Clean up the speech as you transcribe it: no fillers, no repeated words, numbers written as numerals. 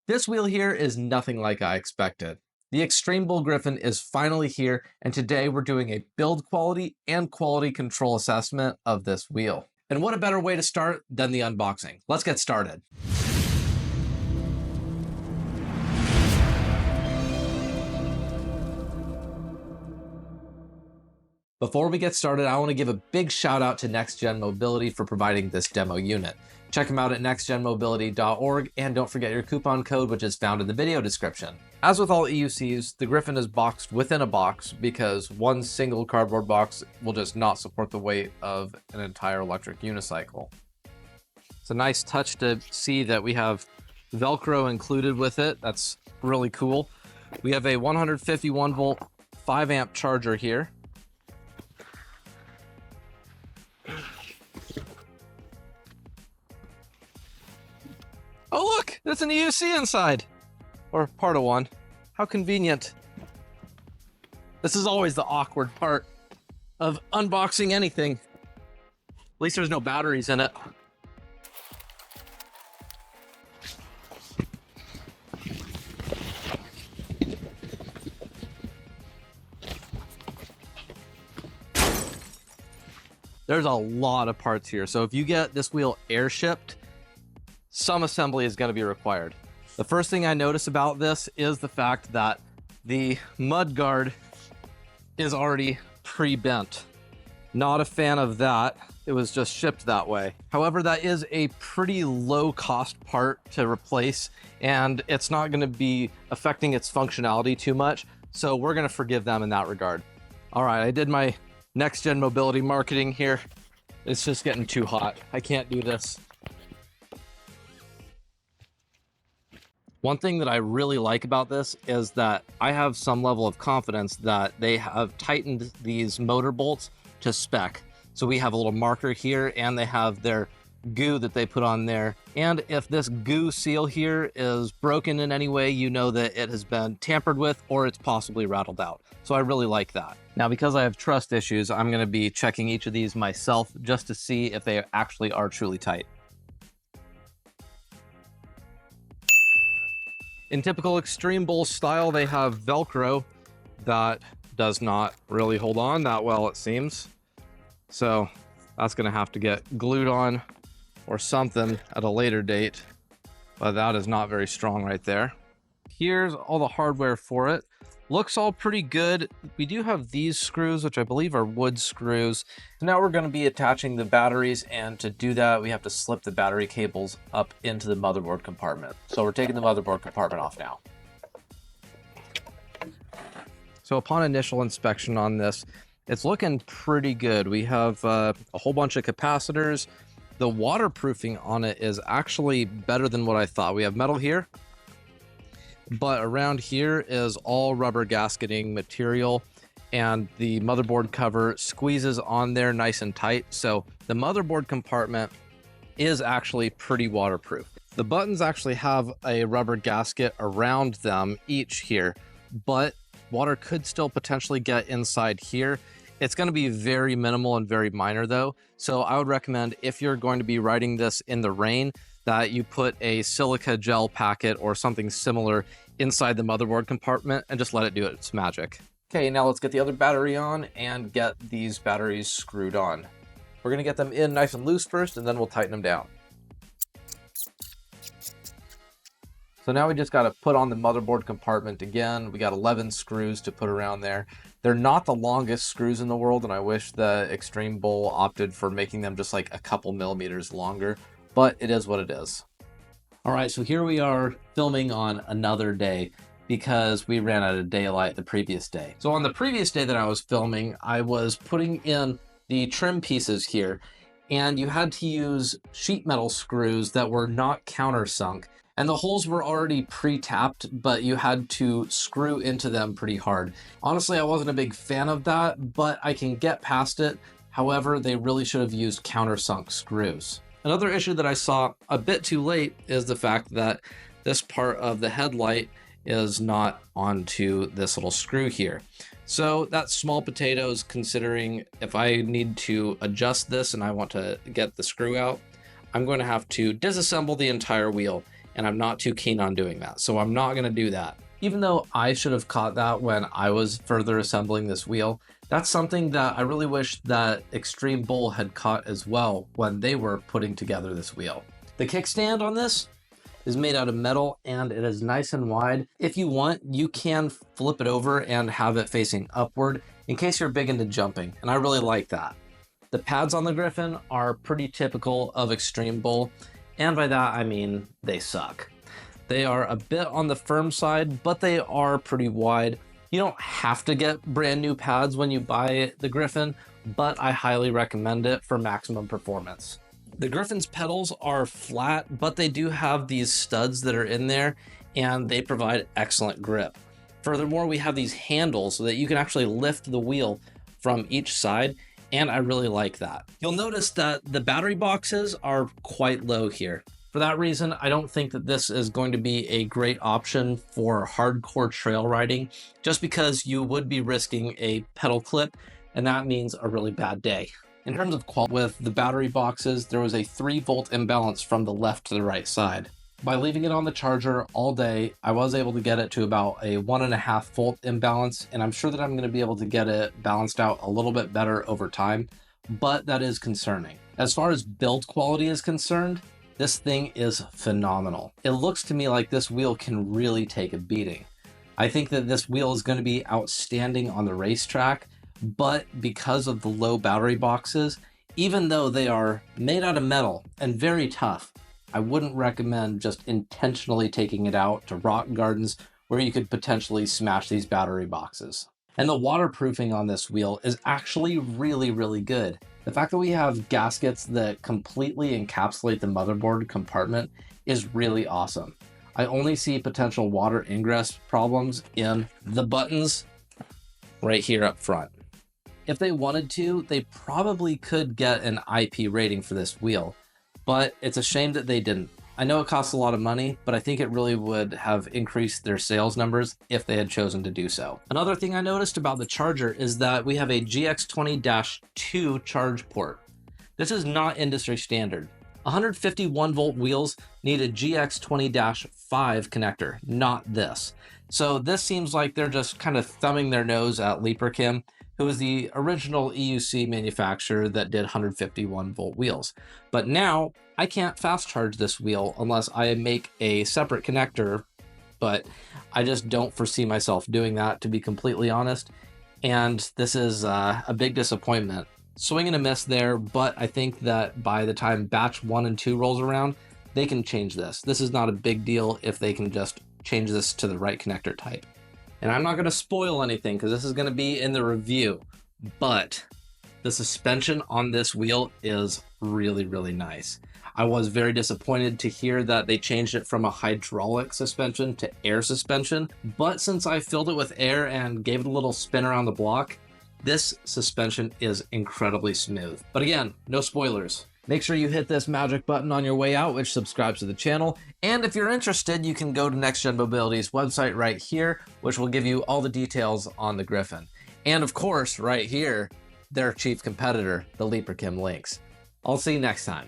This wheel here is nothing like I expected. The Extreme Bull Griffin is finally here, and today we're doing a build quality and quality control assessment of this wheel. And what a better way to start than the unboxing. Let's get started. Before we get started, I want to give a big shout out to Next Gen Mobility for providing this demo unit. Check them out at nextgenmobility.org, and don't forget your coupon code, which is found in the video description. As with all EUCs, the Griffin is boxed within a box because one single cardboard box will just not support the weight of an entire electric unicycle. It's a nice touch to see that we have Velcro included with it. That's really cool. We have a 151 volt 5 amp charger here. Oh look, there's an EUC inside, or part of one. How convenient. This is always the awkward part of unboxing anything. At least there's no batteries in it. There's a lot of parts here. So if you get this wheel air shipped, some assembly is going to be required. The first thing I notice about this is the fact that the mud guard is already pre-bent. Not a fan of that. It was just shipped that way. However, that is a pretty low cost part to replace, and it's not going to be affecting its functionality too much. So we're going to forgive them in that regard. All right, I did my Next Gen Mobility marketing here. It's just getting too hot. I can't do this. One thing that I really like about this is that I have some level of confidence that they have tightened these motor bolts to spec. So we have a little marker here, and they have their goo that they put on there. And if this goo seal here is broken in any way, you know that it has been tampered with or it's possibly rattled out. So I really like that. Now, because I have trust issues, I'm going to be checking each of these myself just to see if they actually are truly tight. In typical Extreme Bull style, they have Velcro that does not really hold on that well, it seems. So that's gonna have to get glued on or something at a later date, but that is not very strong right there. Here's all the hardware for it. Looks all pretty good. We do have these screws, which I believe are wood screws. So now we're going to be attaching the batteries, and to do that, we have to slip the battery cables up into the motherboard compartment. So we're taking the motherboard compartment off now. So upon initial inspection on this, it's looking pretty good. We have a whole bunch of capacitors. The waterproofing on it is actually better than what I thought. We have metal here, but around here is all rubber gasketing material, and the motherboard cover squeezes on there nice and tight. So the motherboard compartment is actually pretty waterproof. The buttons actually have a rubber gasket around them each here, but water could still potentially get inside here. It's going to be very minimal and very minor though. So I would recommend, if you're going to be riding this in the rain, that you put a silica gel packet or something similar inside the motherboard compartment and just let it do its magic. Okay, now let's get the other battery on and get these batteries screwed on. We're gonna get them in nice and loose first, and then we'll tighten them down. So now we just gotta put on the motherboard compartment again. We got 11 screws to put around there. They're not the longest screws in the world, and I wish the Extreme Bull opted for making them just like a couple millimeters longer, but it is what it is. All right, so here we are filming on another day because we ran out of daylight the previous day. So on the previous day that I was filming, I was putting in the trim pieces here, and you had to use sheet metal screws that were not countersunk, and the holes were already pre-tapped, but you had to screw into them pretty hard. Honestly, I wasn't a big fan of that, but I can get past it. However, they really should have used countersunk screws. Another issue that I saw a bit too late is the fact that this part of the headlight is not onto this little screw here. So that's small potatoes, considering if I need to adjust this and I want to get the screw out, I'm going to have to disassemble the entire wheel. and I'm not too keen on doing that. So I'm not gonna do that. Even though I should have caught that when I was further assembling this wheel, that's something that I really wish that Extreme Bull had caught as well when they were putting together this wheel. The kickstand on this is made out of metal and it is nice and wide. If you want, you can flip it over and have it facing upward in case you're big into jumping, and I really like that. The pads on the Griffin are pretty typical of Extreme Bull, and by that I mean they suck. They are a bit on the firm side, but they are pretty wide. You don't have to get brand new pads when you buy the Griffin, but I highly recommend it for maximum performance. The Griffin's pedals are flat, but they do have these studs that are in there and they provide excellent grip. Furthermore, we have these handles so that you can actually lift the wheel from each side, and I really like that. You'll notice that the battery boxes are quite low here. For that reason, I don't think that this is going to be a great option for hardcore trail riding, just because you would be risking a pedal clip, and that means a really bad day. In terms of quality, with the battery boxes, there was a 3-volt imbalance from the left to the right side. By leaving it on the charger all day, I was able to get it to about a 1.5-volt imbalance, and I'm sure that I'm going to be able to get it balanced out a little bit better over time, but that is concerning. As far as build quality is concerned, this thing is phenomenal. It looks to me like this wheel can really take a beating. I think that this wheel is going to be outstanding on the racetrack, but because of the low battery boxes, even though they are made out of metal and very tough, I wouldn't recommend just intentionally taking it out to rock gardens where you could potentially smash these battery boxes. And the waterproofing on this wheel is actually really, really good. The fact that we have gaskets that completely encapsulate the motherboard compartment is really awesome. I only see potential water ingress problems in the buttons right here up front. If they wanted to, they probably could get an IP rating for this wheel, but it's a shame that they didn't. I know it costs a lot of money, but I think it really would have increased their sales numbers if they had chosen to do so. Another thing I noticed about the charger is that we have a GX20-2 charge port. This is not industry standard. 151-volt wheels need a GX20-5 connector, not this. So this seems like they're just kind of thumbing their nose at Leaperkim, who was the original EUC manufacturer that did 151-volt wheels. But now I can't fast charge this wheel unless I make a separate connector, but I just don't foresee myself doing that, to be completely honest. And this is a big disappointment. Swing and a miss there, but I think that by the time batch 1 and 2 rolls around, they can change this. This is not a big deal if they can just change this to the right connector type. And I'm not going to spoil anything because this is going to be in the review, but the suspension on this wheel is really, really nice. I was very disappointed to hear that they changed it from a hydraulic suspension to air suspension, but since I filled it with air and gave it a little spin around the block, this suspension is incredibly smooth. But again, no spoilers. Make sure you hit this magic button on your way out, which subscribes to the channel. And if you're interested, you can go to Next Gen Mobility's website right here, which will give you all the details on the Griffin. And of course, right here, their chief competitor, the Leaperkim Lynx. I'll see you next time.